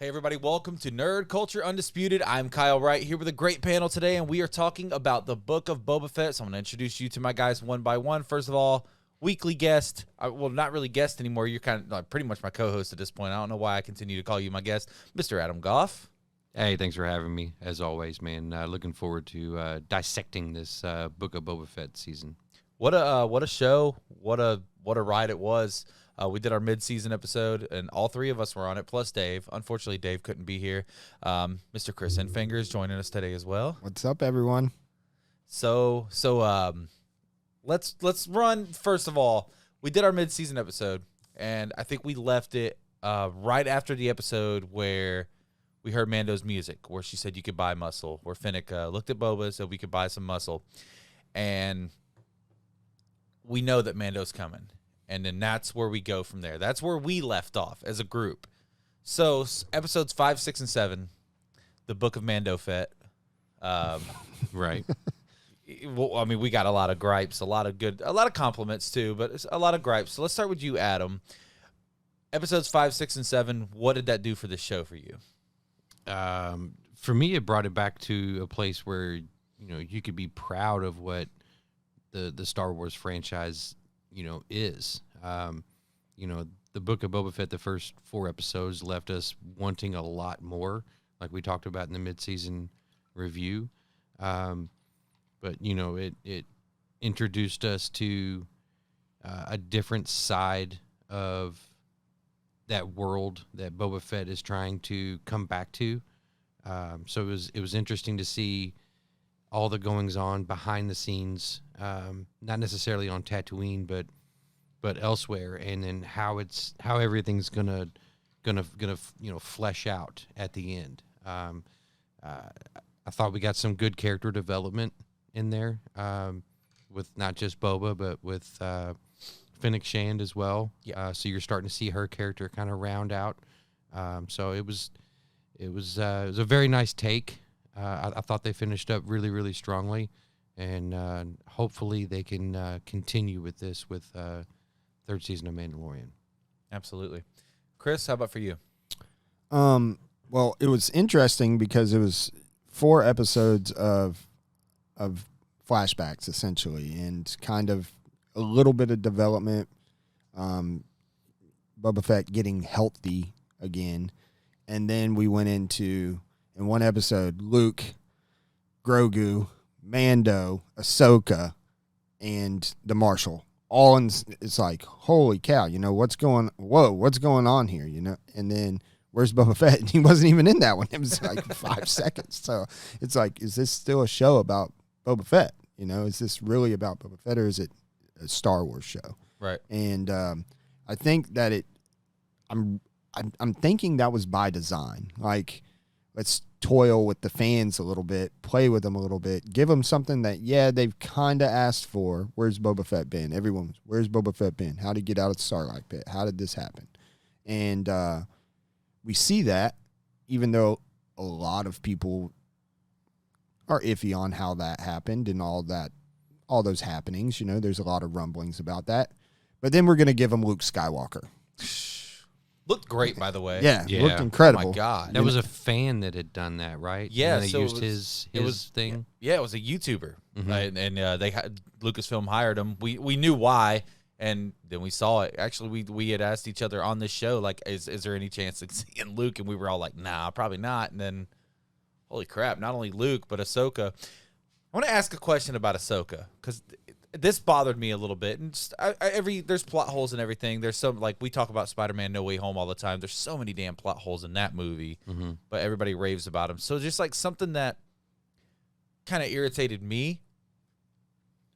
Hey everybody, welcome to Nerd Culture Undisputed. I'm Kyle Wright here with a great panel today, and we are talking about the Book of Boba Fett. So I'm going to introduce you to my guys one by one. First of all, weekly guest. Well, not really guest anymore. You're kind of like pretty much my co-host at this point. I don't know why I continue to call you my guest, Mr. Adam Goff. Hey, thanks for having me, as always, man. Looking forward to dissecting this Book of Boba Fett season. What a show! What a ride it was. We did our mid-season episode, and all three of us were on it, plus Dave. Unfortunately, Dave couldn't be here. Mr. Chris Infingers is joining us today as well. What's up, everyone? So let's run. First of all, we did our mid-season episode, and I think we left it right after the episode where we heard Mando's music, where she said you could buy muscle, where Fennec looked at Boba and said we could buy some muscle, and we know that Mando's coming. And then that's where we go from there. That's where we left off as a group. So episodes 5, 6, and 7, the Book of Mando Fett. Right. Well, I mean, we got a lot of gripes, a lot of compliments too, but it's a lot of gripes. So let's start with you, Adam. Episodes 5, 6, and 7. What did that do for this show for you? For me, it brought it back to a place where you could be proud of what the Star Wars franchise is. The Book of Boba Fett, the first 4 episodes left us wanting a lot more, like we talked about in the mid-season review. But it introduced us to a different side of that world that Boba Fett is trying to come back to. So it was interesting to see all the goings on behind the scenes, not necessarily on Tatooine, but elsewhere, and then how everything's gonna flesh out at the end. I thought we got some good character development in there, with not just Boba, but with Fennec Shand as well. Yeah. So you're starting to see her character kind of round out. So it was a very nice take. I thought they finished up really, really strongly, and hopefully they can continue with this with third season of Mandalorian. Absolutely. Chris, how about for you? Well, it was interesting because it was 4 episodes of flashbacks, essentially, and kind of a little bit of development. Boba Fett getting healthy again, and then we went into, in one episode, Luke, Grogu, Mando, Ahsoka, and the Marshal. All in, it's like, holy cow, what's going on here, And then, where's Boba Fett? And he wasn't even in that one. It was like 5 seconds. So it's like, is this still a show about Boba Fett? Is this really about Boba Fett, or is it a Star Wars show? Right. And I think that I'm thinking that was by design. Like, let's toil with the fans a little bit, play with them a little bit, give them something that, they've kind of asked for. Where's Boba Fett been? Everyone's, where's Boba Fett been? How did he get out of the Sarlacc pit? How did this happen? And we see that, even though a lot of people are iffy on how that happened and all those happenings. There's a lot of rumblings about that. But then we're going to give him Luke Skywalker. Looked great, by the way. Yeah. Looked Oh incredible. my God. That was a fan that had done that, right? Yeah, And they so used it was his thing. Yeah, it was a YouTuber, Mhm. and they had Lucasfilm hired him. We knew why, and then we saw it. Actually, we had asked each other on this show, like, is there any chance of seeing Luke? And we were all like, nah, probably not. And then, holy crap, not only Luke but Ahsoka. I want to ask a question about Ahsoka, because this bothered me a little bit. And just, there's plot holes and everything. There's some, like, we talk about Spider-Man No Way Home all the time. There's so many damn plot holes in that movie, but everybody raves about them. So just like something that kind of irritated me.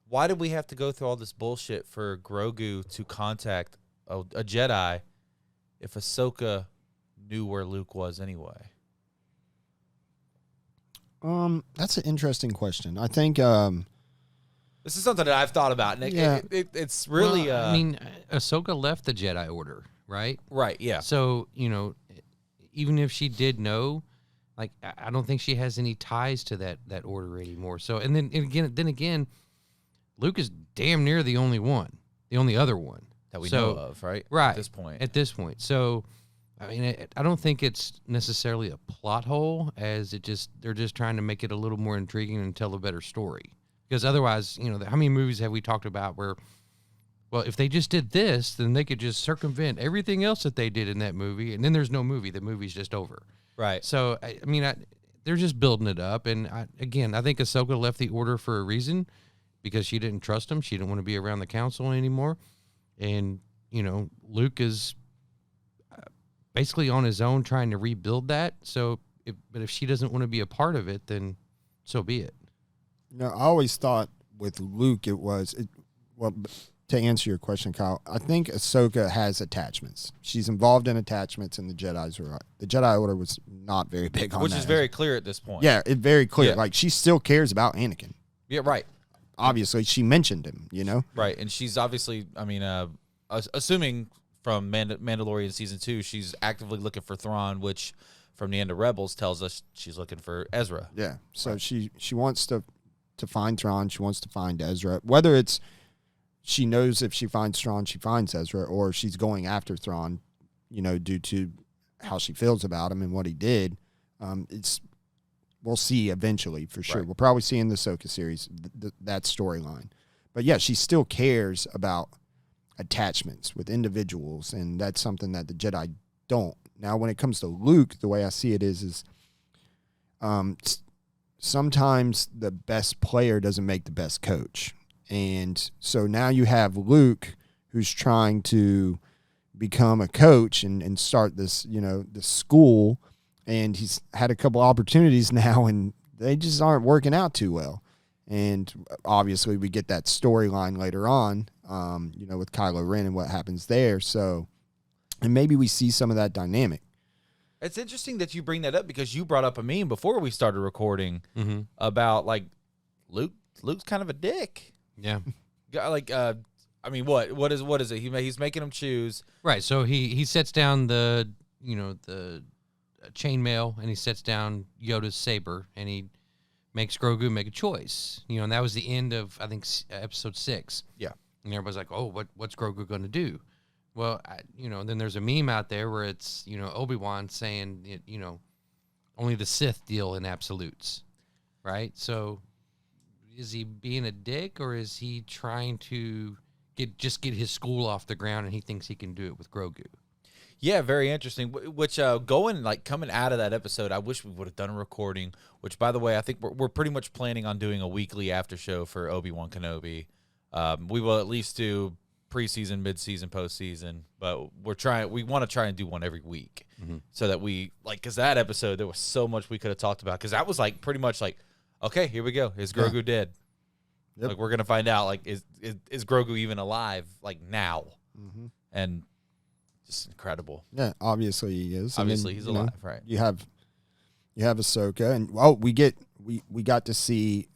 Why did we have to go through all this bullshit for Grogu to contact a Jedi if Ahsoka knew where Luke was anyway? That's an interesting question. I think this is something that I've thought about, and it's really. Well, Ahsoka left the Jedi Order, right? Right. Yeah. So even if she did know, like, I don't think she has any ties to that order anymore. So, and then again, Luke is damn near the only other one that we know of, right? Right. At this point. At this point. So, I mean, I don't think it's necessarily a plot hole, as they're just trying to make it a little more intriguing and tell a better story. Because otherwise, how many movies have we talked about where, well, if they just did this, then they could just circumvent everything else that they did in that movie, and then there's no movie. The movie's just over. Right. So, I mean, they're just building it up. And, I think Ahsoka left the Order for a reason, because she didn't trust him. She didn't want to be around the council anymore. And, Luke is basically on his own trying to rebuild that. So, but if she doesn't want to be a part of it, then so be it. I always thought with Luke well, to answer your question, Kyle, I think Ahsoka has attachments. She's involved in attachments, and the Jedi Order was not very big on that. Which is very clear at this point. Yeah, it's very clear. Yeah. Like, she still cares about Anakin. Yeah, right. Obviously, she mentioned him, Right, and she's obviously, assuming from Mandalorian Season 2, she's actively looking for Thrawn, which from the end of Rebels tells us she's looking for Ezra. Yeah, so she wants to find Thrawn. She wants to find Ezra. Whether it's she knows if she finds Thrawn, she finds Ezra, or she's going after Thrawn, due to how she feels about him and what he did. We'll see eventually for sure. Right. We'll probably see in the Ahsoka series that storyline. But yeah, she still cares about attachments with individuals, and that's something that the Jedi don't. Now, when it comes to Luke, the way I see it is sometimes the best player doesn't make the best coach. And so now you have Luke, who's trying to become a coach and start this, this school, and he's had a couple opportunities now, and they just aren't working out too well. And obviously we get that storyline later on, with Kylo Ren and what happens there. So, and maybe we see some of that dynamic. It's interesting that you bring that up, because you brought up a meme before we started recording about, like, Luke's kind of a dick. Yeah. Like, what is it? He's making him choose. Right. So he sets down the chainmail, and he sets down Yoda's saber, and he makes Grogu make a choice. And that was the end of, I think, episode 6. Yeah. And everybody's like, oh, what's Grogu going to do? Well, then there's a meme out there where it's, Obi-Wan saying, only the Sith deal in absolutes, right? So is he being a dick, or is he trying to get his school off the ground, and he thinks he can do it with Grogu? Yeah, very interesting. Which coming out of that episode, I wish we would have done a recording. Which, by the way, I think we're pretty much planning on doing a weekly after show for Obi-Wan Kenobi. We will at least do preseason, midseason, postseason, but we want to try and do one every week, so that because that episode, there was so much we could have talked about, because that was like pretty much like, okay, here we go, is Grogu dead? Yep. Like, we're gonna find out, like, is Grogu even alive, like, now? And just incredible. Yeah, obviously he is. Obviously he's alive, right? You have Ahsoka, and we got to see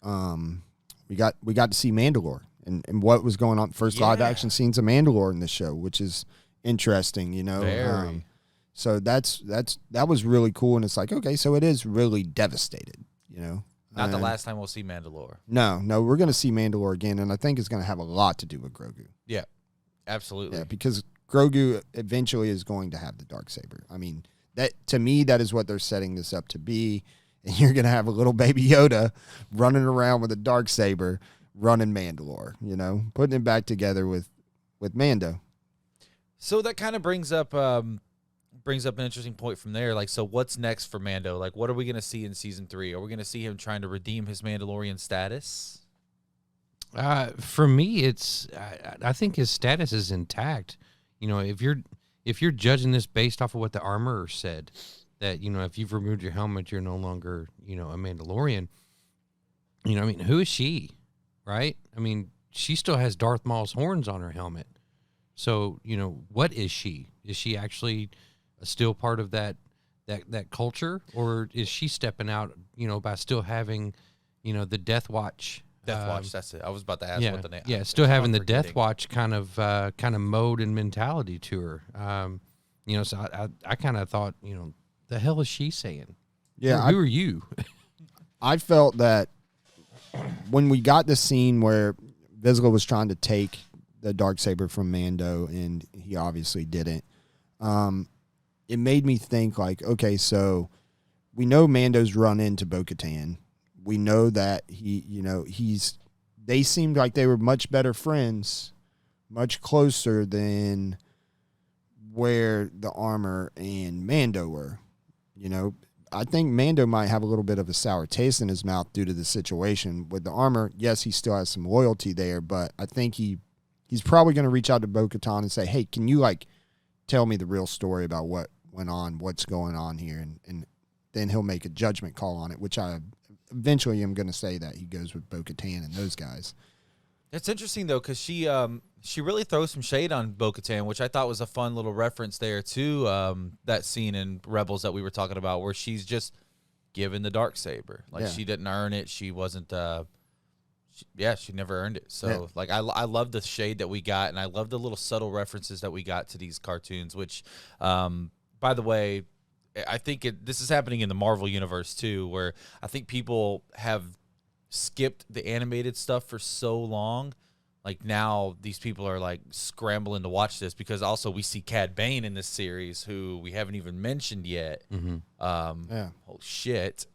we got to see Mandalore. And what was going on, first live action scenes of Mandalore in this show, which is interesting, Very. So that was really cool, and it's like, okay, so it is really devastated, Not the last time we'll see Mandalore. No, we're going to see Mandalore again, and I think it's going to have a lot to do with Grogu. Yeah, absolutely. Yeah, because Grogu eventually is going to have the Darksaber. I mean, that, to me, that is what they're setting this up to be, and you're going to have a little baby Yoda running around with a Darksaber, running Mandalore, putting it back together with Mando. So that kind of brings up an interesting point from there. Like, so what's next for Mando? Like, what are we going to see in season 3? Are we going to see him trying to redeem his Mandalorian status? For me, I think his status is intact. If you're judging this based off of what the armorer said, that if you've removed your helmet, you're no longer a Mandalorian. Who is she? Right? I mean, she still has Darth Maul's horns on her helmet. So, what is she? Is she actually still part of that culture? Or is she stepping out, by still having, the Death Watch? Death Watch, that's it. I was about to ask what the name. Yeah, still having the Death Watch kind of mode and mentality to her. So I kind of thought, the hell is she saying? Yeah. Who are you? I felt that when we got the scene where Vizsla was trying to take the Darksaber from Mando, and he obviously didn't, it made me think like, okay, so we know Mando's run into Bo-Katan. We know that they seemed like they were much better friends, much closer than where the Armor and Mando were. I think Mando might have a little bit of a sour taste in his mouth due to the situation with the Armor. Yes, he still has some loyalty there, but I think he's probably going to reach out to Bo-Katan and say, hey, can you tell me the real story about what went on, what's going on here, and then he'll make a judgment call on it, which I eventually am going to say that he goes with Bo-Katan and those guys. It's interesting, though, because she really throws some shade on Bo-Katan, which I thought was a fun little reference there to that scene in Rebels that we were talking about, where she's just given the Darksaber. She didn't earn it. She wasn't she never earned it. So, I love the shade that we got, and I love the little subtle references that we got to these cartoons, which, by the way, I think this is happening in the Marvel universe, too, where I think people have skipped the animated stuff for so long. Now these people are scrambling to watch this, because also we see Cad Bane in this series, who we haven't even mentioned yet. Mm-hmm. Oh shit.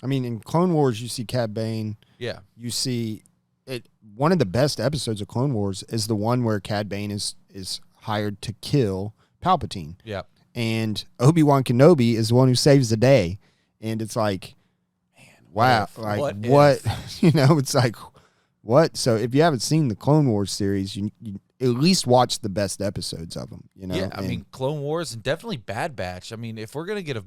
I mean, in Clone Wars, you see Cad Bane. Yeah. You see it. One of the best episodes of Clone Wars is the one where Cad Bane is hired to kill Palpatine. Yeah. And Obi-Wan Kenobi is the one who saves the day. And it's like, wow, what? It's like, what? So if you haven't seen the Clone Wars series, you at least watch the best episodes of them. Yeah, I mean, Clone Wars and definitely Bad Batch. I mean, if we're gonna get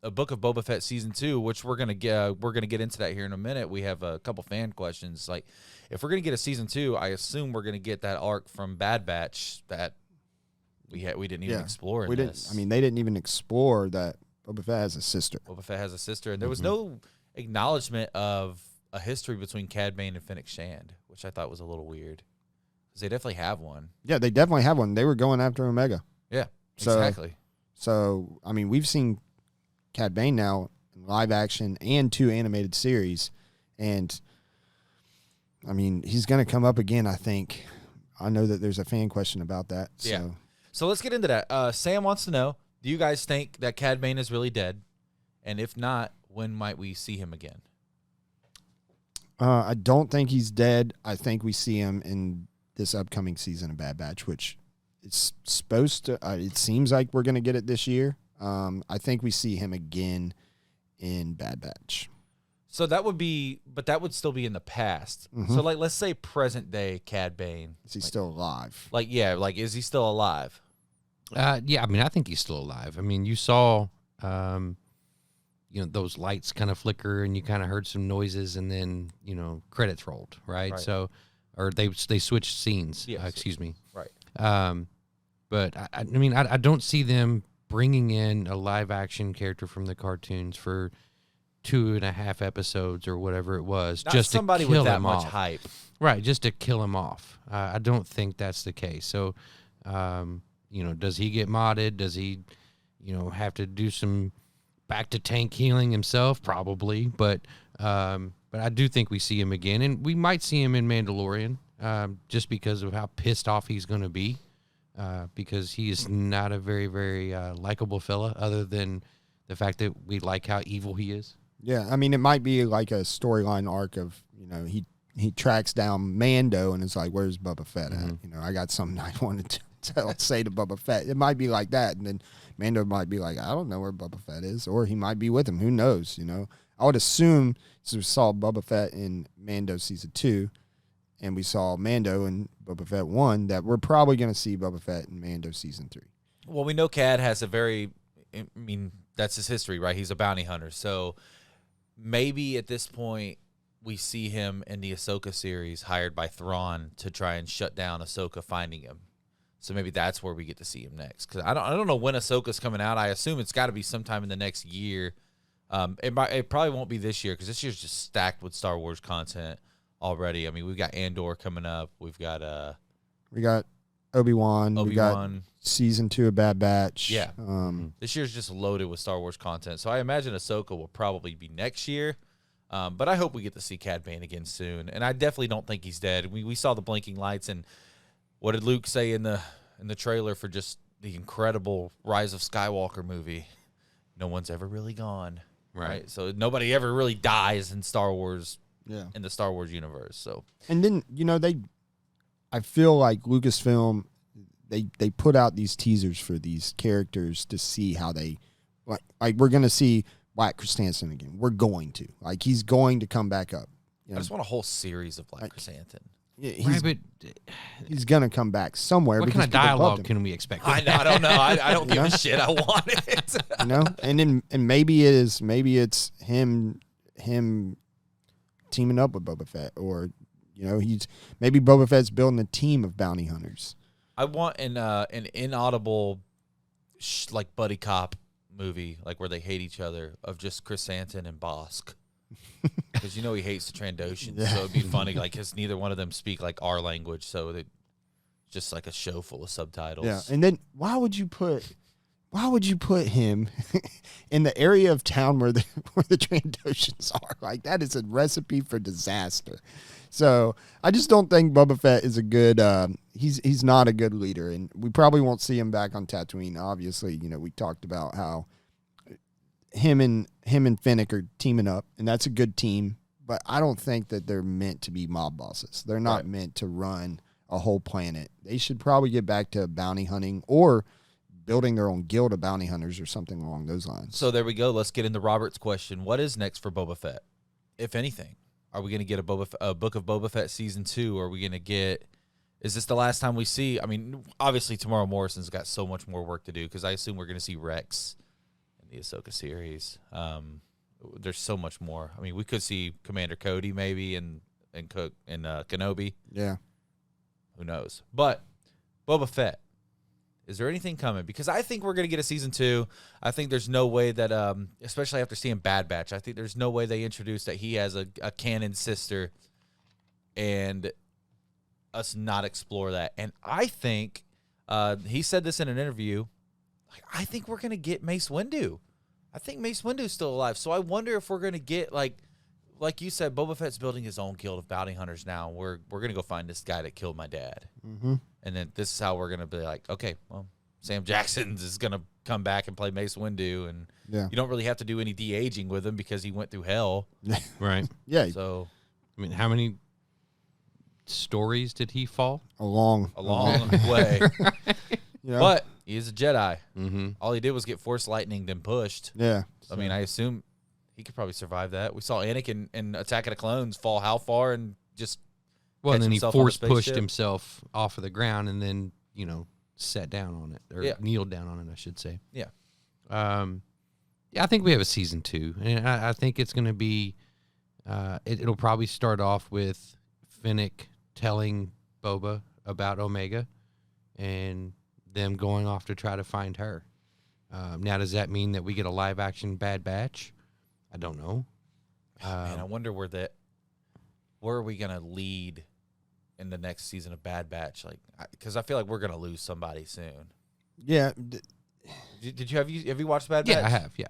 a Book of Boba Fett season 2, which we're gonna get into that here in a minute. We have a couple fan questions. If we're gonna get a season 2, I assume we're gonna get that arc from Bad Batch that we didn't even explore. They didn't even explore that Boba Fett has a sister. Boba Fett has a sister, and there was no acknowledgement of a history between Cad Bane and Fennec Shand, which I thought was a little weird, because they definitely have one. Yeah, they definitely have one. They were going after Omega. Yeah, exactly. So I mean, we've seen Cad Bane now in live action and 2 animated series, and I mean, he's going to come up again, I think. I know that there's a fan question about that. Yeah. So let's get into that. Sam wants to know, do you guys think that Cad Bane is really dead? And if not, when might we see him again? I don't think he's dead. I think we see him in this upcoming season of Bad Batch, which it's supposed to. It seems like we're going to get it this year. I think we see him again in Bad Batch. So that would still be in the past. Mm-hmm. So let's say present day Cad Bane. Is he still alive? Is he still alive? Yeah, I mean, I think he's still alive. I mean, you saw, those lights kind of flicker, and you kind of heard some noises, and then credits rolled, right? So, or they switched scenes. Yes. Excuse me. Right. But I mean, I don't see them bringing in a live action character from the cartoons for 2.5 episodes or whatever it was, Not just somebody to kill with that him much off. hype, right? Just to kill him off. I don't think that's the case. So, does he get modded? Does he, have to do some back to tank healing himself? Probably, but I do think we see him again, and we might see him in Mandalorian, just because of how pissed off he's going to be, because he is not a very, very likable fella, other than the fact that we like how evil he is. Yeah, I mean, it might be like a storyline arc of, he tracks down Mando and it's like, where's Boba Fett at? I got something I wanted to say to Boba Fett. It might be like that, and then Mando might be like, I don't know where Boba Fett is, or he might be with him. Who knows, I would assume, since we saw Boba Fett in Mando Season 2, and we saw Mando in Boba Fett 1, that we're probably going to see Boba Fett in Mando Season 3. Well, we know Cad has that's his history, right? He's a bounty hunter, so maybe at this point we see him in the Ahsoka series hired by Thrawn to try and shut down Ahsoka finding him. So maybe that's where we get to see him next. Because I don't know when Ahsoka's coming out. I assume it's got to be sometime in the next year. It probably won't be this year, because this year's just stacked with Star Wars content already. I mean, we've got Andor coming up. We've got Obi-Wan. We got Season 2 of Bad Batch. Yeah. This year's just loaded with Star Wars content. So I imagine Ahsoka will probably be next year. But I hope we get to see Cad Bane again soon. And I definitely don't think he's dead. We saw the blinking lights, and what did Luke say in the trailer for just the incredible Rise of Skywalker movie, no one's ever really gone. Right. So nobody ever really dies in Star Wars. Yeah. In the Star Wars universe. So, and then I feel like Lucasfilm, they put out these teasers for these characters to see how they like we're gonna see Black Chrysanthemum again. We're going to he's going to come back up. I just want a whole series of Black Chrysanthemum. He's gonna come back somewhere. What kind of dialogue can we expect? I don't know. I don't give a shit. I want it. And maybe it's him teaming up with Boba Fett, or maybe Boba Fett's building a team of bounty hunters. I want an inaudible like buddy cop movie, like where they hate each other, of just Chrysanthemum and Bosk. Because he hates the Trandoshans, so it'd be funny, like, because neither one of them speak like our language, so they just like a show full of subtitles. Yeah, and then why would you put him in the area of town where the Trandoshans are? Like, that is a recipe for disaster. So I just don't think Boba Fett is a good. He's not a good leader, and we probably won't see him back on Tatooine. Obviously, we talked about how him and Fennec are teaming up, and that's a good team. But I don't think that they're meant to be mob bosses. They're not meant to run a whole planet. They should probably get back to bounty hunting or building their own guild of bounty hunters or something along those lines. So there we go. Let's get into Robert's question. What is next for Boba Fett, if anything? Are we going to get a Book of Boba Fett season 2? Are we going to get? Is this the last time we see? I mean, obviously, Tamara Morrison's got so much more work to do, because I assume we're going to see Rex in the Ahsoka series. There's so much more. I mean, we could see Commander Cody maybe and Kenobi. Yeah. Who knows? But Boba Fett. Is there anything coming? Because I think we're going to get a season 2. I think there's no way that, especially after seeing Bad Batch, I think there's no way they introduce that he has a canon sister and us not explore that. And I think, he said this in an interview, I think we're going to get Mace Windu. I think Mace Windu's still alive. So I wonder if we're going to get, like you said, Boba Fett's building his own guild of bounty hunters now. We're going to go find this guy that killed my dad. Mm-hmm. And then this is how we're going to be like, okay, well, Sam Jackson is going to come back and play Mace Windu. And you don't really have to do any de-aging with him because he went through hell. Right. Yeah. So, I mean, how many stories did he fall? A long way. Yeah. But he is a Jedi. Mm-hmm. All he did was get Force Lightninged and pushed. Yeah. I mean, I assume he could probably survive that. We saw Anakin in Attack of the Clones fall how far and just Well, and then he himself on a force pushed spaceship. himself off of the ground and then, sat down on it, or kneeled down on it, I should say. Yeah. I think we have a season 2, and I think it's going to be, it'll probably start off with Fennec telling Boba about Omega and them going off to try to find her. Now, does that mean that we get a live-action Bad Batch? I don't know. Man, I wonder where are we going to lead in the next season of Bad Batch? Like, because I feel like we're going to lose somebody soon. Yeah. Have you watched Bad Batch? Yeah, I have, yeah.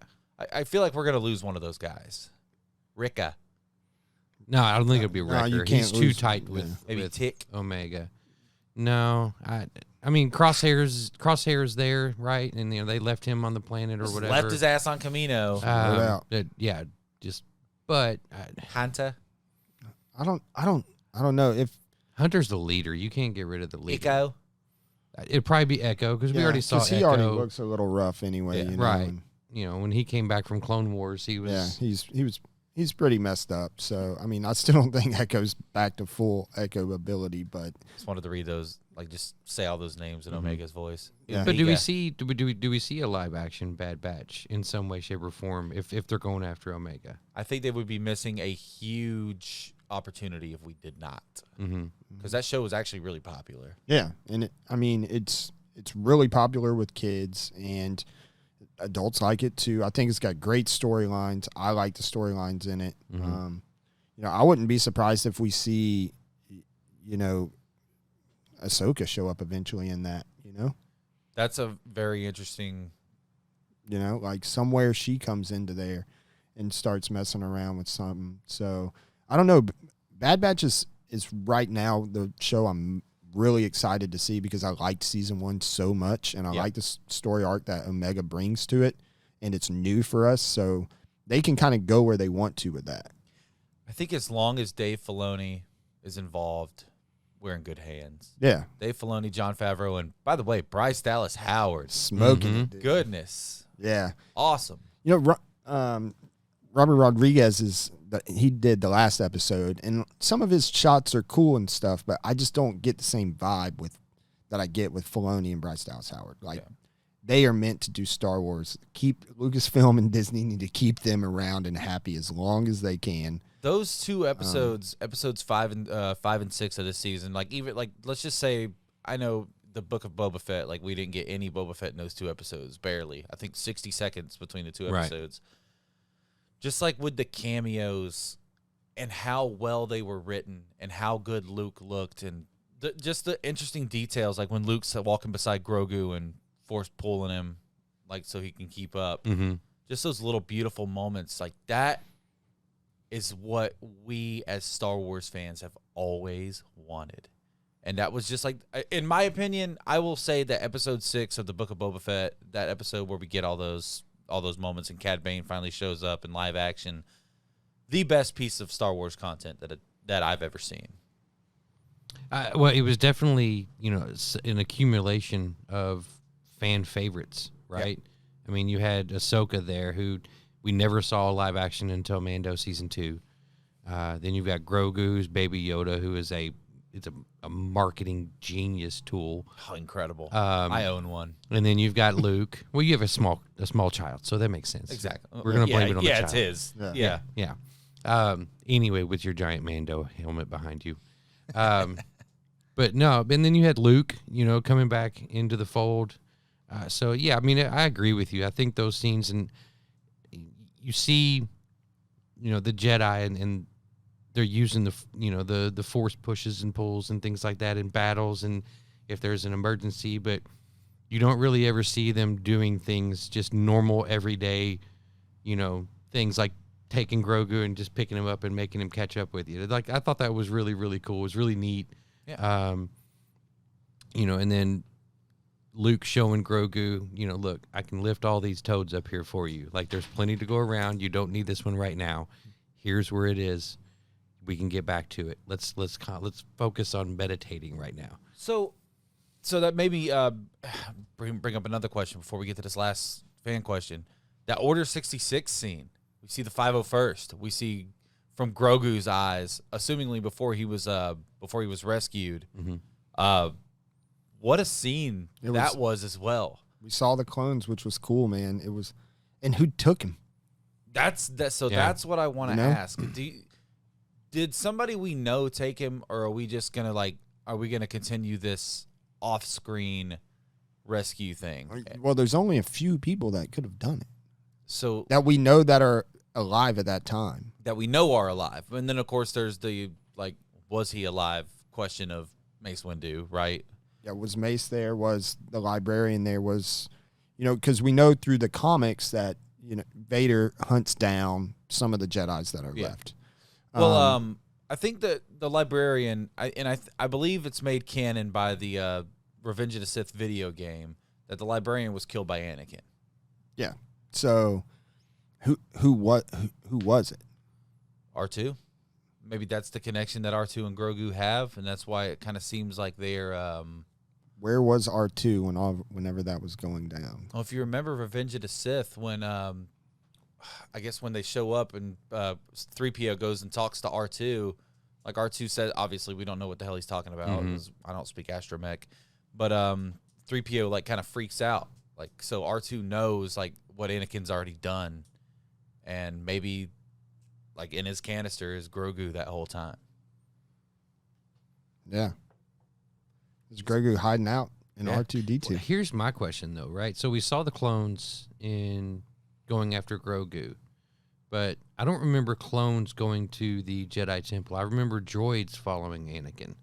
I feel like we're going to lose one of those guys. Ricka. No, I don't think it'll be you Wrecker. can't He's too lose- tight yeah. with Maybe Tick. Omega. No, I mean Crosshairs there, right? And they left him on the planet or Just whatever. left his ass on Camino. out. But Hanta. I don't know if Hunter's the leader. You can't get rid of the leader. Echo. It'd probably be Echo because we already saw Echo. he already looks a little rough anyway. Yeah. Right. and- When he came back from Clone Wars, he was. Yeah, he's pretty messed up. So I mean, I still don't think Echo's back to full Echo ability, but Just wanted to read those, like just say all those names in Omega's voice. Yeah. But do Omega. we see a live action Bad Batch in some way, shape, or form if they're going after Omega? I think they would be missing a huge opportunity if we did not, Mm-hmm. because that show was actually really popular. yeah, and it's really popular with kids and adults like it too. I think it's got great storylines. I like the storylines in it. Mhm. I wouldn't be surprised if we see, Ahsoka show up eventually in that. That's a very interesting. Like somewhere she comes into there and starts messing around with something. So I don't know. Bad Batch is right now the show I'm really excited to see because I liked season 1 so much, and I like the story arc that Omega brings to it, and it's new for us, so they can kind of go where they want to with that. I think as long as Dave Filoni is involved, we're in good hands. Yeah. Dave Filoni, Jon Favreau, and by the way, Bryce Dallas Howard. Smoking it, dude. Goodness. Yeah. Awesome. You know, Robert Rodriguez he did the last episode, and some of his shots are cool and stuff, but I just don't get the same vibe that I get with Filoni and Bryce Dallas Howard. Like, they are meant to do Star Wars. Lucasfilm and Disney need to keep them around and happy as long as they can. Those two episodes, episodes 5 and 6 of this season, like even like let's just say, I know the Book of Boba Fett, like we didn't get any Boba Fett in those 2 episodes, barely. I think 60 seconds between the 2 episodes. Right. Just like with the cameos and how well they were written and how good Luke looked and just the interesting details, like when Luke's walking beside Grogu and force pulling him, like so he can keep up. Mm-hmm. Just those little beautiful moments, like that is what we as Star Wars fans have always wanted. And that was just like, in my opinion, I will say that episode 6 of the Book of Boba Fett, that episode where we get all those moments and Cad Bane finally shows up in live action, the best piece of Star Wars content that I've ever seen. Well, it was definitely, an accumulation of fan favorites, right? Yep. I mean, you had Ahsoka there, who we never saw live action until Mando season 2. Then you've got Grogu's Baby Yoda, who is a marketing genius tool. Oh, incredible! I own one. And then you've got Luke. Well, you have a small child, so that makes sense. Exactly. We're gonna blame it on the child. Yeah, it's his. Yeah. Anyway, with your giant Mando helmet behind you. But no, and then you had Luke, coming back into the fold. So yeah, I mean, I agree with you. I think those scenes, and you see, the Jedi and they're using the force pushes and pulls and things like that in battles, and if there's an emergency, but you don't really ever see them doing things just normal everyday, things like taking Grogu and just picking him up and making him catch up with you. Like, I thought that was really, really cool. It was really neat. Yeah. And then Luke showing Grogu, look, I can lift all these toads up here for you. Like, there's plenty to go around. You don't need this one right now. Here's where it is. We can get back to it. Let's focus on meditating right now. So that maybe bring up another question before we get to this last fan question. That Order 66 scene. We see the 501st. We see from Grogu's eyes, assumingly before he was rescued. Mm-hmm. What a scene that was as well. We saw the clones, which was cool, man. It was, and who took him? That's what I want to ask. Did somebody we know take him, or are we just gonna continue this off-screen rescue thing? Well, there's only a few people that could have done it. So that we know that are alive at that time. That we know are alive. And then, of course, there's the, was he alive question of Mace Windu, right? Yeah, was Mace there? Was the librarian there? Was, because we know through the comics that, Vader hunts down some of the Jedis that are left. Well, I think that the librarian, I believe it's made canon by the Revenge of the Sith video game, that the librarian was killed by Anakin. Yeah. So, who was it? R2. Maybe that's the connection that R2 and Grogu have, and that's why it kind of seems like they're. Where was R2 whenever that was going down? Well, if you remember Revenge of the Sith, when I guess when they show up and 3PO goes and talks to R2, like R2 said, obviously we don't know what the hell he's talking about. Mm-hmm. I don't speak astromech, but 3PO kind of freaks out. So R2 knows what Anakin's already done, and maybe in his canister is Grogu that whole time. Yeah. Is Grogu hiding out in R2-D2? Well, here's my question, though, right? So we saw the clones in going after Grogu, but I don't remember clones going to the Jedi Temple. I remember droids following Anakin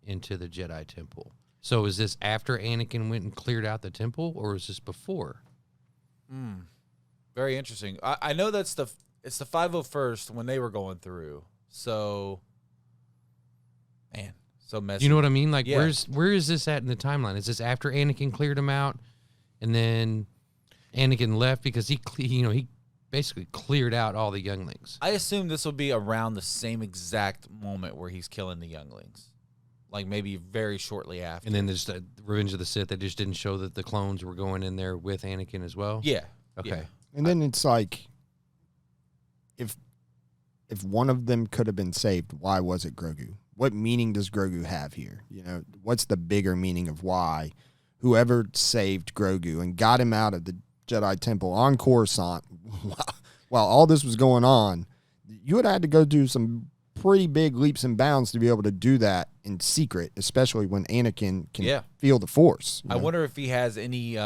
into the Jedi Temple. So is this after Anakin went and cleared out the temple, or is this before? Very interesting. I know it's the 501st when they were going through. So, man, So messy. You know what I mean? Like, Yeah. where is this at in the timeline? Is this after Anakin cleared him out, and then Anakin left because he basically cleared out all the younglings? I assume this will be around the same exact moment where he's killing the younglings, like maybe very shortly after. And then there's the Revenge of the Sith that just didn't show that the clones were going in there with Anakin as well. Yeah. Okay. Yeah. And then it's like, if one of them could have been saved, why was it Grogu? What meaning does Grogu have here? You know, what's the bigger meaning of why whoever saved Grogu and got him out of the Jedi Temple on Coruscant while all this was going on, you would have had to go do some pretty big leaps and bounds to be able to do that in secret, especially when Anakin can feel the Force. I wonder if he has any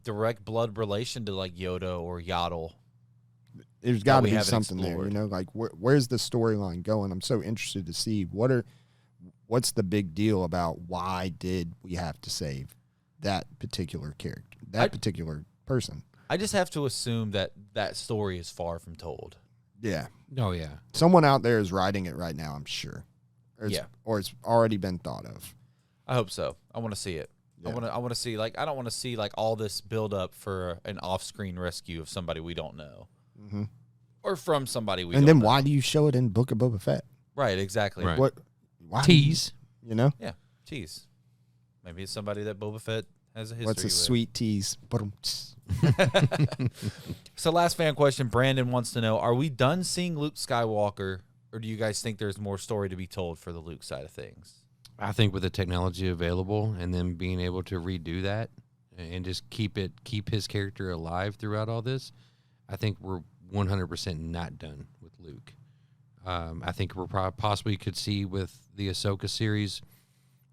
direct blood relation to like Yoda or Yaddle. There's got to be something there, you know, like where's the storyline going? I'm so interested to see what's the big deal about why did we have to save that particular character, particular person. I just have to assume that story is far from told. Yeah. Oh yeah. Someone out there is writing it right now, I'm sure. Or it's already been thought of. I hope so. I want to see it. Yeah. I want to see I don't want to see like all this build up for an off-screen rescue of somebody we don't know. Mm-hmm. Or from somebody we and don't then know. why do you show it in Book of Boba Fett? Right, exactly. Right. Why Tease. You know? Yeah, tease. Maybe it's somebody that Boba Fett has a history What's a with. sweet tease? So last fan question, Brandon wants to know, are we done seeing Luke Skywalker, or do you guys think there's more story to be told for the Luke side of things? I think with the technology available and then being able to redo that and just keep his character alive throughout all this, I think we're 100% not done with Luke. I think we're possibly could see with the Ahsoka series,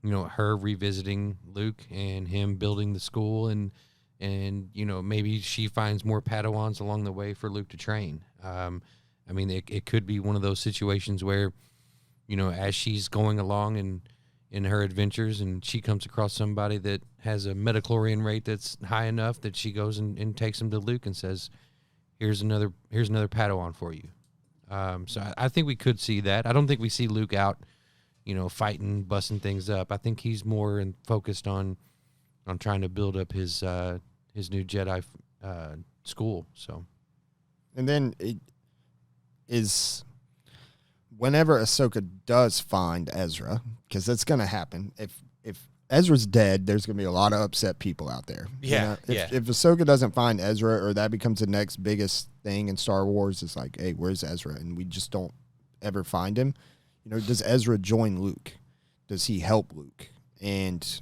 you know, her revisiting Luke and him building the school and you know, maybe she finds more Padawans along the way for Luke to train. I mean, it could be one of those situations where, you know, as she's going along and in her adventures and she comes across somebody that has a midichlorian rate that's high enough that she goes and takes him to Luke and says, here's another Padawan for you. So I think we could see that. I don't think we see Luke out, you know, fighting, busting things up. I think he's more focused on trying to build up his new Jedi school. So, and then it is whenever Ahsoka does find Ezra, because that's going to happen. If Ezra's dead, there's going to be a lot of upset people out there. Yeah, you know? If Ahsoka doesn't find Ezra, or that becomes the next biggest thing in Star Wars, it's like, hey, where's Ezra? And we just don't ever find him. You know, does Ezra join Luke? Does he help Luke? And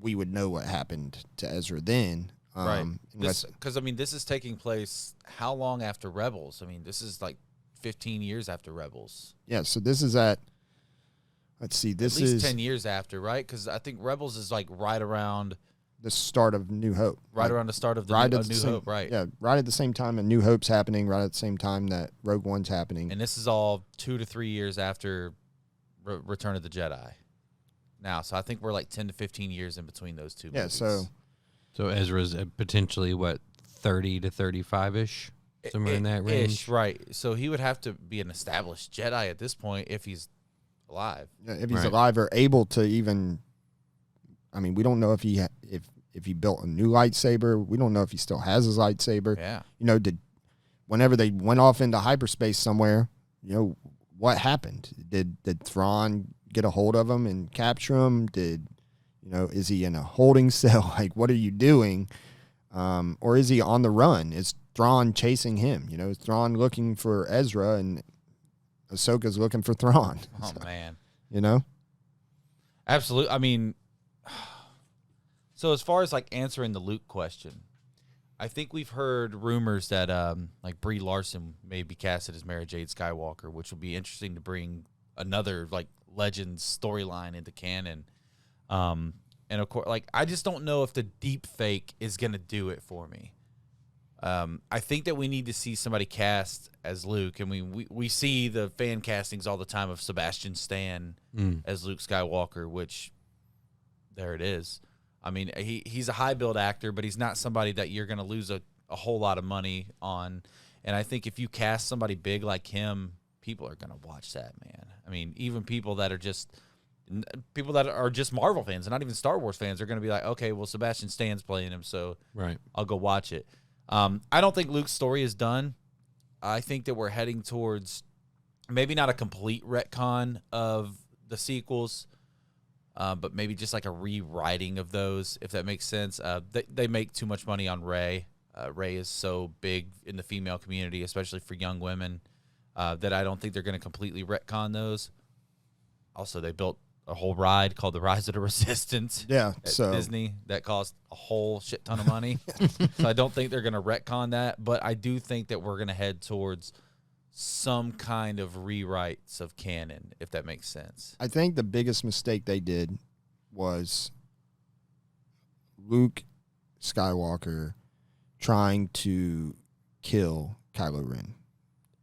we would know what happened to Ezra then. Right. Because, I mean, this is taking place how long after Rebels? I mean, this is like 15 years after Rebels. Yeah, so this is at, let's see, this at least is 10 years after, right? Because I think Rebels is like right around the start of New Hope. Right around the start of the New Hope, right? Yeah, right at the same time that New Hope's happening, right at the same time that Rogue One's happening. And this is all 2 to 3 years after Return of the Jedi. Now, so I think we're like 10 to 15 years in between those two movies. So Ezra's potentially, 30 to 35-ish? Somewhere in that range? Right. So he would have to be an established Jedi at this point if he's alive. Yeah, if he's alive or able to even, I mean, we don't know if he if he built a new lightsaber. We don't know if he still has his lightsaber. Yeah. You know, whenever they went off into hyperspace somewhere, you know, what happened? Did Thrawn get a hold of him and capture him? Is he in a holding cell? Like, what are you doing? Or is he on the run? Is Thrawn chasing him? You know, is Thrawn looking for Ezra and Ahsoka's looking for Thrawn? Oh, man. You know? Absolutely. I mean, so as far as like answering the Luke question, I think we've heard rumors that like Brie Larson may be casted as Mara Jade Skywalker, which will be interesting to bring another like Legends storyline into canon. And of course, like, I just don't know if the deep fake is going to do it for me. I think that we need to see somebody cast as Luke. And we see the fan castings all the time of Sebastian Stan as Luke Skywalker, which there it is. I mean, he's a high build actor, but he's not somebody that you're going to lose a whole lot of money on. And I think if you cast somebody big like him, people are going to watch that, man. I mean, even people that are just Marvel fans and not even Star Wars fans are going to be like, okay, well, Sebastian Stan's playing him, so Right. I'll go watch it. I don't think Luke's story is done. I think that we're heading towards maybe not a complete retcon of the sequels, but maybe just like a rewriting of those, if that makes sense. They make too much money on Rey. Rey is so big in the female community, especially for young women, that I don't think they're going to completely retcon those. Also, they built a whole ride called the Rise of the Resistance at Disney that cost a whole shit ton of money. So I don't think they're going to retcon that, but I do think that we're going to head towards some kind of rewrites of canon, if that makes sense. I think the biggest mistake they did was Luke Skywalker trying to kill Kylo Ren.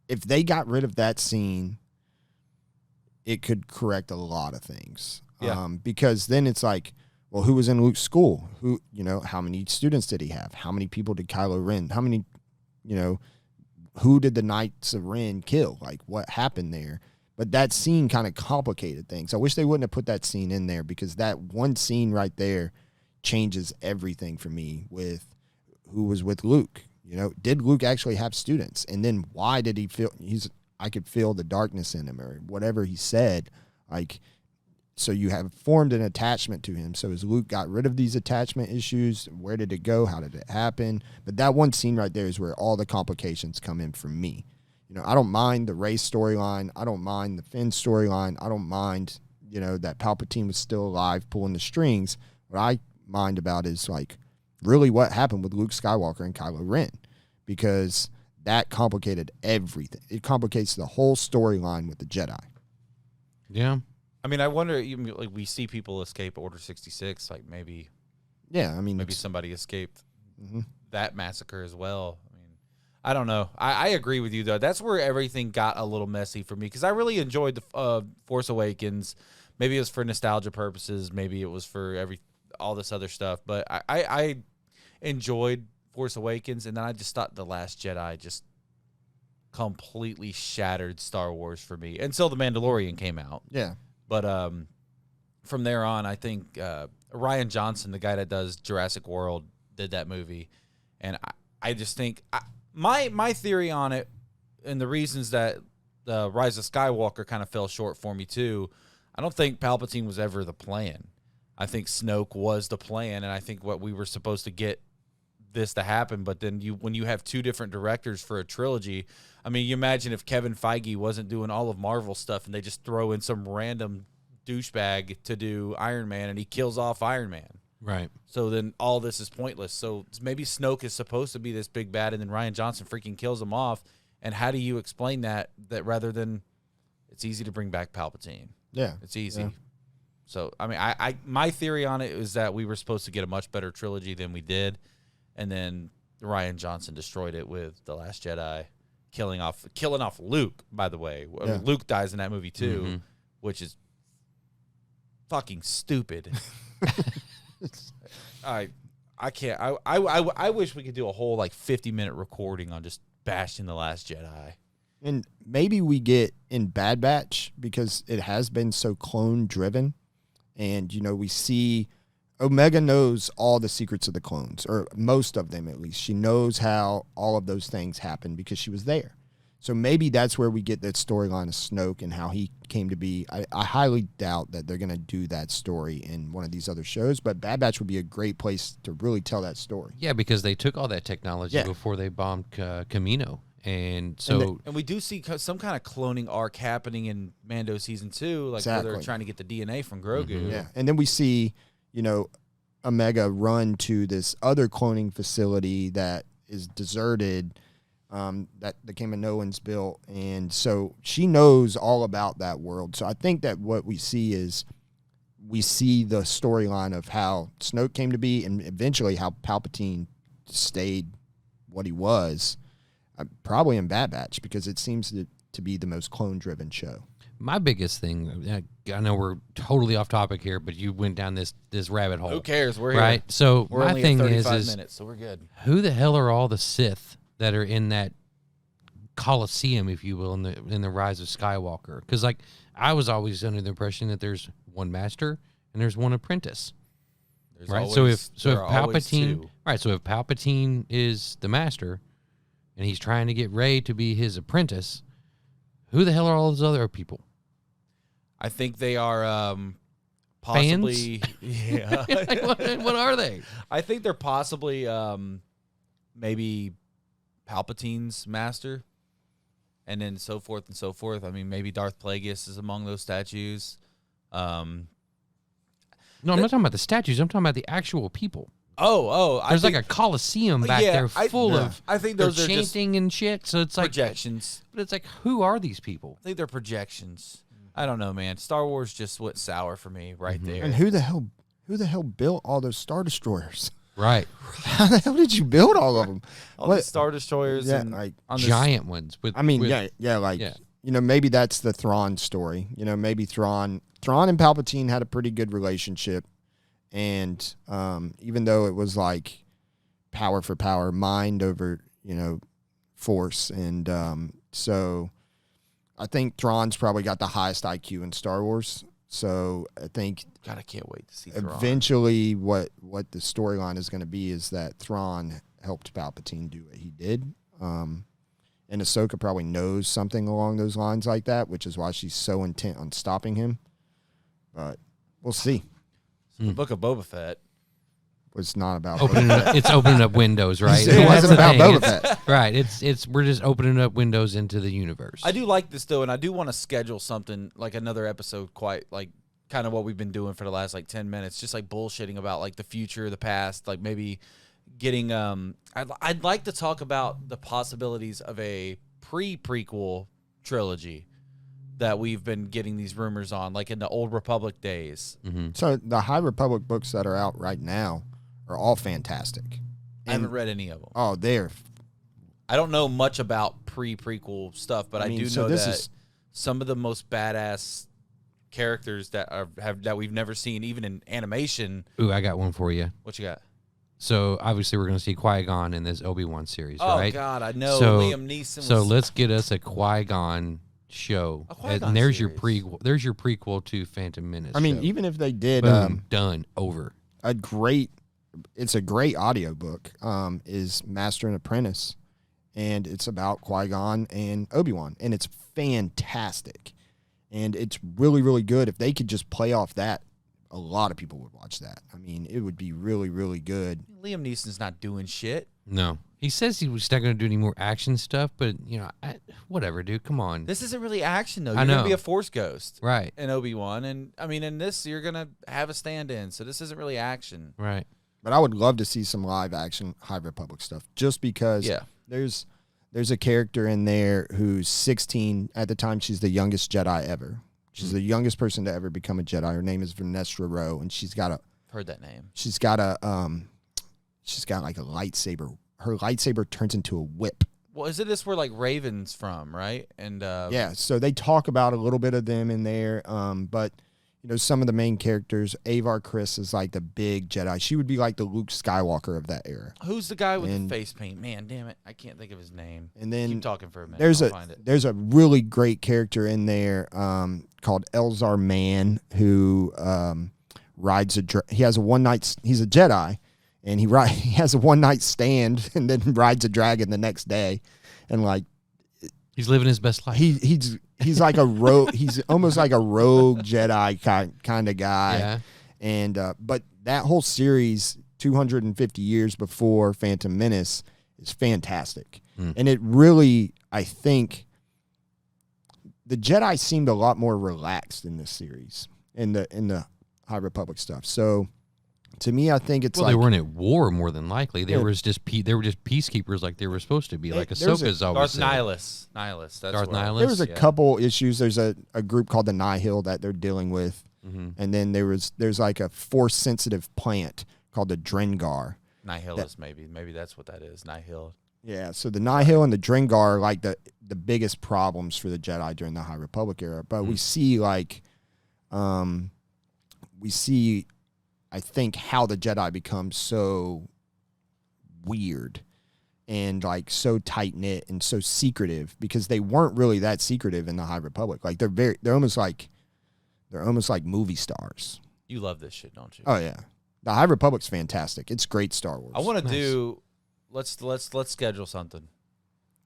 If they got rid of that scene, it could correct a lot of things. Yeah. Because then it's like, well, who was in Luke's school? How many students did he have? How many people did Kylo Ren? How many, who did the Knights of Ren kill? Like, what happened there? But that scene kind of complicated things. I wish they wouldn't have put that scene in there, because that one scene right there changes everything for me with who was with Luke. Did Luke actually have students? And then why did he feel I could feel the darkness in him, or whatever he said. Like, so you have formed an attachment to him. So as Luke got rid of these attachment issues, where did it go? How did it happen? But that one scene right there is where all the complications come in for me. I don't mind the Rey storyline. I don't mind the Finn storyline. I don't mind, that Palpatine was still alive pulling the strings. What I mind about is, like, really what happened with Luke Skywalker and Kylo Ren, because that complicated everything. It complicates the whole storyline with the Jedi. Yeah. I mean, I wonder, even like we see people escape Order 66, like maybe somebody escaped that massacre as well. I mean, I don't know. I agree with you, though. That's where everything got a little messy for me, because I really enjoyed the Force Awakens. Maybe it was for nostalgia purposes. Maybe it was for all this other stuff. But I enjoyed Force Awakens, and then I just thought The Last Jedi just completely shattered Star Wars for me until The Mandalorian came out. Yeah. But from there on, I think Rian Johnson, the guy that does Jurassic World, did that movie. And I just think my theory on it, and the reasons that the Rise of Skywalker kind of fell short for me too, I don't think Palpatine was ever the plan. I think Snoke was the plan, and I think what we were supposed to get this to happen. But then when you have two different directors for a trilogy, I mean, you imagine if Kevin Feige wasn't doing all of Marvel stuff and they just throw in some random douchebag to do Iron Man and he kills off Iron Man. Right. So then all this is pointless. So maybe Snoke is supposed to be this big bad, and then Rian Johnson freaking kills him off. And how do you explain that rather than it's easy to bring back Palpatine? Yeah. It's easy. Yeah. So, I mean, I my theory on it is that we were supposed to get a much better trilogy than we did. And then Rian Johnson destroyed it with The Last Jedi, killing off Luke, by the way. I mean, Luke dies in that movie too, which is fucking stupid. I can't. I wish we could do a whole 50-minute recording on just bashing The Last Jedi. And maybe we get in Bad Batch, because it has been so clone driven, and we see Omega knows all the secrets of the clones, or most of them at least. She knows how all of those things happen because she was there. So maybe that's where we get that storyline of Snoke and how he came to be. I highly doubt that they're going to do that story in one of these other shows, but Bad Batch would be a great place to really tell that story. Yeah, because they took all that technology before they bombed Camino. And so, and we do see some kind of cloning arc happening in Mando season 2, where they're trying to get the DNA from Grogu. Yeah, and then we see, Omega run to this other cloning facility that is deserted, that the Kaminoans built, and so she knows all about that world. So I think that what we see is we see the storyline of how Snoke came to be, and eventually how Palpatine stayed what he was. Probably in Bad Batch, because it seems to be the most clone-driven show. My biggest thing, I know we're totally off topic here, but you went down this rabbit hole. Who cares? We're right. Here. So we're my only thing at 35 is minutes, so we're good. Who the hell are all the Sith that are in that coliseum, if you will, in the Rise of Skywalker. Because like I was always under the impression that there's one master and there's one apprentice. There's Right. always- So if there are always Palpatine, two. right? So if Palpatine is the master, and he's trying to get Rey to be his apprentice, who the hell are all those other people? I think they are possibly. Yeah. Like, what are they? I think they're possibly maybe Palpatine's master, and then so forth and so forth. I mean, maybe Darth Plagueis is among those statues. No, I'm not talking about the statues. I'm talking about the actual people. There's There's like a coliseum back there full of. I think they're those are just chanting and shit. So it's like projections. But it's like, who are these people? I think they're projections. I don't know, man. Star Wars just went sour for me right there. And who the hell built all those Star Destroyers? Right. How the hell did you build all of them? All the Star Destroyers Yeah, and like on this- Giant ones. With, I mean, with, like maybe that's the Thrawn story. Maybe Thrawn and Palpatine had a pretty good relationship, and even though it was like power for power, mind over force, and so I think Thrawn's probably got the highest IQ in Star Wars. So I think God, I can't wait to see Thrawn. eventually what the storyline is going to be is that Thrawn helped Palpatine do what he did. And Ahsoka probably knows something along those lines like that, which is why she's so intent on stopping him. But we'll see. So the Book of Boba Fett. Was not about it's opening up windows, right? It wasn't about Boba Fett. Right. It's we're just opening up windows into the universe. I do like this though, and I do want to schedule something like another episode, quite like kind of what we've been doing for the last like 10 minutes, just like bullshitting about like the future, the past, like maybe getting. I'd like to talk about the possibilities of a prequel trilogy that we've been getting these rumors on, like in the Old Republic days. Mm-hmm. So the High Republic books that are out right now are all fantastic. I haven't read any of them. Oh, I don't know much about prequel stuff, but I do know that some of the most badass characters that we've never seen, even in animation. Ooh, I got one for you. What you got? So obviously we're going to see Qui-Gon in this Obi-Wan series, right? Oh God, I know. So, Liam Neeson. So let's get us a Qui-Gon show. Qui-Gon there's series. your prequel. There's your prequel to Phantom Menace. I mean, show. even if they did Boom, done, over. It's a great audiobook, is Master and Apprentice, and it's about Qui-Gon and Obi-Wan, and it's fantastic. And it's really, really good. If they could just play off that, a lot of people would watch that. I mean, it would be really, really good. Liam Neeson's not doing shit. No. He says he was not going to do any more action stuff, but, whatever, dude. Come on. This isn't really action, though. You're I going to know. be a Force ghost. Right. In Obi-Wan. And, I mean, in this, you're going to have a stand-in. So this isn't really action. Right. But I would love to see some live action High Republic stuff, just because there's a character in there who's 16. At the time, she's the youngest Jedi ever. She's the youngest person to ever become a Jedi. Her name is Vanessa Rowe, and she's got Heard that name. she's got like a lightsaber. Her lightsaber turns into a whip. Well, is it this where, like, Raven's from, right? And Yeah, so they talk about a little bit of them in there, but some of the main characters, Avar Kriss is like the big Jedi. She would be like the Luke Skywalker of that era. who's the guy with the face paint? Man, damn it. I can't think of his name. And then keep talking for a minute. There's I'll find it. there's a really great character in there called Elzar Mann who rides he's a Jedi, and he has a one night stand and then rides a dragon the next day, and like he's living his best life. He's like a rogue. He's almost like a rogue Jedi kind of guy. Yeah. And but that whole series, 250 years before Phantom Menace, is fantastic. And it really, I think, the Jedi seemed a lot more relaxed in this series, in the High Republic stuff. So to me, I think it's they weren't at war more than likely. They were just peacekeepers, like they were supposed to be. Like Ahsoka's always Darth said. Nihilus. That's Darth Nihilus. There was a couple issues. There's a group called the Nihil that they're dealing with, and then there's like a force sensitive plant called the Drengar. Nihilus, maybe that's what that is. Nihil. Yeah, so the Nihil and the Drengar are like the biggest problems for the Jedi during the High Republic era. But we see I think how the Jedi become so weird and like so tight knit and so secretive, because they weren't really that secretive in the High Republic. Like they're almost like movie stars. You love this shit, don't you? Oh yeah, the High Republic's fantastic. It's great Star Wars. I want to do. Let's schedule something,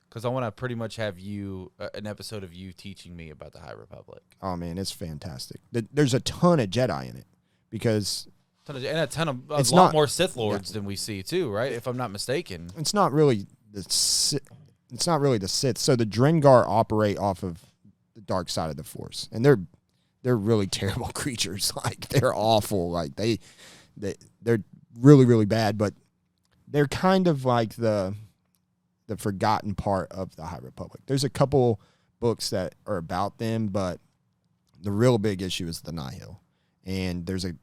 because I want to pretty much have you an episode of you teaching me about the High Republic. Oh man, it's fantastic. There's a ton of Jedi in it, because And a lot more Sith Lords than we see too, right? If I'm not mistaken. it's not really the Sith. It's not really the Sith. So the Drengar operate off of the dark side of the Force, and they're really terrible creatures. Like they're awful. Like they're really, really bad. But they're kind of like the forgotten part of the High Republic. There's a couple books that are about them, but the real big issue is the Nihil. And the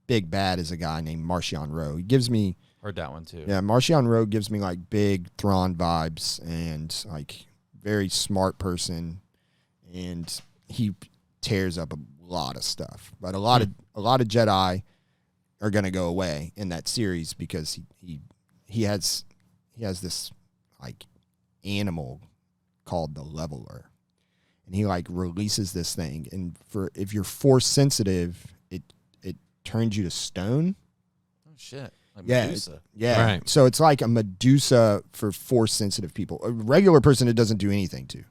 big bad is a guy named Marchion Ro. He gives me... Heard that one too. Yeah, Marchion Ro gives me like big Thrawn vibes, and like very smart person, and he tears up a lot of stuff. But a lot of Jedi are going to go away in that series, because he has this like animal called the Leveler, and he like releases this thing, and if you're Force sensitive, it turns you to stone. Oh shit! Like Yeah, Medusa. yeah. Right. So it's like a Medusa for Force sensitive people. A regular person, it doesn't do anything to.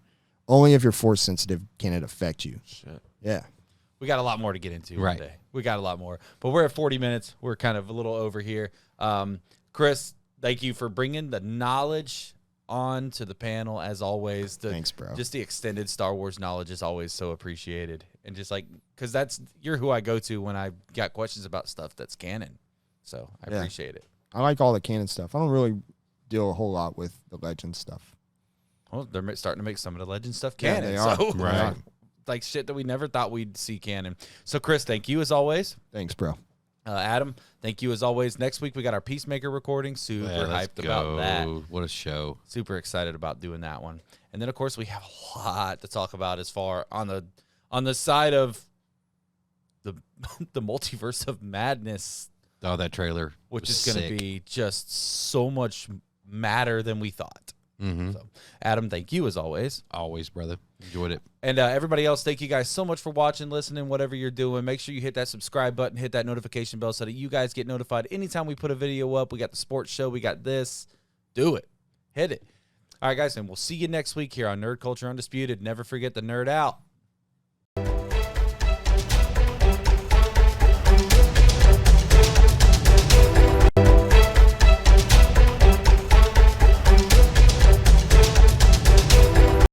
Only if you're Force sensitive can it affect you. Shit. Yeah. We got a lot more to get into Right. today. We got a lot more, but we're at 40 minutes. We're kind of a little over here. Chris, thank you for bringing the knowledge on to the panel, as always. Thanks, bro. Just the extended Star Wars knowledge is always so appreciated, and just like, because you're who I go to when I got questions about stuff that's canon. So I appreciate it. I like all the canon stuff. I don't really deal a whole lot with the legend stuff. Well, they're starting to make some of the legend stuff Yeah, canon. they are. So, Right. like shit that we never thought we'd see canon. So, Chris, thank you as always. Thanks, bro. Adam, thank you as always. Next week we got our Peacemaker recording. Super Yeah, let's hyped about that. What a show. Super excited about doing that one. And then of course we have a lot to talk about as far on the side of the multiverse of madness, Oh, that trailer. which was is going to sick. be just so much madder than we thought. Mhm. So, Adam, thank you as always. Always, brother. Enjoyed it. And everybody else, thank you guys so much for watching, listening, whatever you're doing. Make sure you hit that subscribe button, hit that notification bell so that you guys get notified anytime we put a video up. We got the sports show. We got this. Do it. Hit it. All right, guys, and we'll see you next week here on Nerd Culture Undisputed. Never forget to nerd out.